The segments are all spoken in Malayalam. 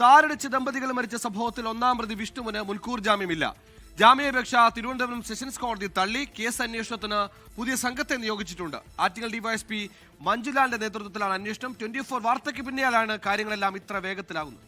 താരടിച്ച് ദമ്പതികൾ മരിച്ച സംഭവത്തിൽ ഒന്നാം പ്രതി വിഷ്ണുവിന് മുൻകൂർ ജാമ്യമില്ല. ജാമ്യാപേക്ഷ തിരുവനന്തപുരം സെഷൻസ് കോടതി തള്ളി. കേസ് അന്വേഷണത്തിന് പുതിയ സംഘത്തെ നിയോഗിച്ചിട്ടുണ്ട്. ആറ്റിങ്ങൽ ഡിവൈഎസ്പി മഞ്ജുലാലിന്റെ നേതൃത്വത്തിലാണ് അന്വേഷണം. 24 വാർത്തയ്ക്ക് പിന്നാലെയാണ് കാര്യങ്ങളെല്ലാം ഇത്ര വേഗത്തിലാകുന്നത്.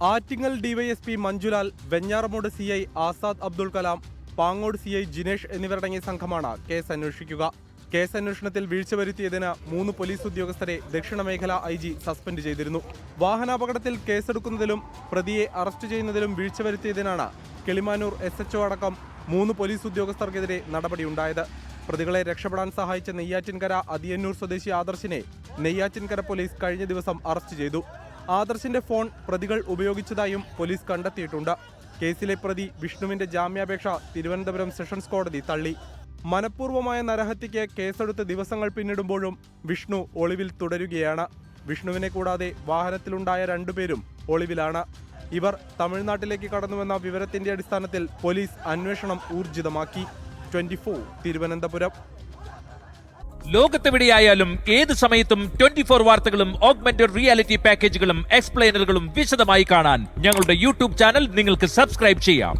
Attingal DySP Manjulal, Venjaramoodu CI Azad Abdul Kalam, Pangode CI Jinesh എന്നിവരടങ്ങിയ സംഘമാണ് കേസ് അന്വേഷിക്കുക. കേസ് അന്വേഷണത്തിൽ വീഴ്ച വരുത്തിയതിന് 3 പോലീസ് ഉദ്യോഗസ്ഥരെ ദക്ഷിണ മേഖല IG സസ്പെൻഡ് ചെയ്തിരുന്നു. വാഹനാപകടത്തിൽ കേസെടുക്കുന്നതിലും പ്രതിയെ അറസ്റ്റ് ചെയ്യുന്നതിലും വീഴ്ച വരുത്തിയതിനാണ് കിളിമാനൂർ SHO അടക്കം 3 പോലീസ് ഉദ്യോഗസ്ഥർക്കെതിരെ നടപടിയുണ്ടായത്. പ്രതികളെ രക്ഷപ്പെടാൻ സഹായിച്ച നെയ്യാറ്റിൻകര അതിയന്നൂർ സ്വദേശി ആദർശിനെ നെയ്യാറ്റിൻകര പോലീസ് കഴിഞ്ഞ ദിവസം അറസ്റ്റ് ചെയ്തു. ആദർശിന്റെ ഫോൺ പ്രതികൾ ഉപയോഗിച്ചതായും പോലീസ് കണ്ടെത്തിയിട്ടുണ്ട്. കേസിലെ പ്രതി വിഷ്ണുവിന്റെ ജാമ്യാപേക്ഷ തിരുവനന്തപുരം സെഷൻസ് കോടതി തള്ളി. മനഃപൂർവ്വമായ നരഹത്യയ്ക്ക് കേസെടുത്ത് ദിവസങ്ങൾ പിന്നിടുമ്പോഴും വിഷ്ണു ഒളിവിൽ തുടരുകയാണ്. വിഷ്ണുവിനെ കൂടാതെ വാഹനത്തിലുണ്ടായ 2 പേരും ഒളിവിലാണ്. ഇവർ തമിഴ്നാട്ടിലേക്ക് കടന്നുവെന്ന വിവരത്തിന്റെ അടിസ്ഥാനത്തിൽ പോലീസ് അന്വേഷണം ഊർജിതമാക്കി. 24 തിരുവനന്തപുരം. ലോകത്തെവിടെയായാലും ഏത് സമയത്തും 24 വാർത്തകളും ഓഗ്മെന്റഡ് റിയാലിറ്റി പാക്കേജുകളും എക്സ്പ്ലെയിനറുകളും വിശദമായി കാണാൻ ഞങ്ങളുടെ യൂട്യൂബ് ചാനൽ നിങ്ങൾക്ക് സബ്സ്ക്രൈബ് ചെയ്യാം.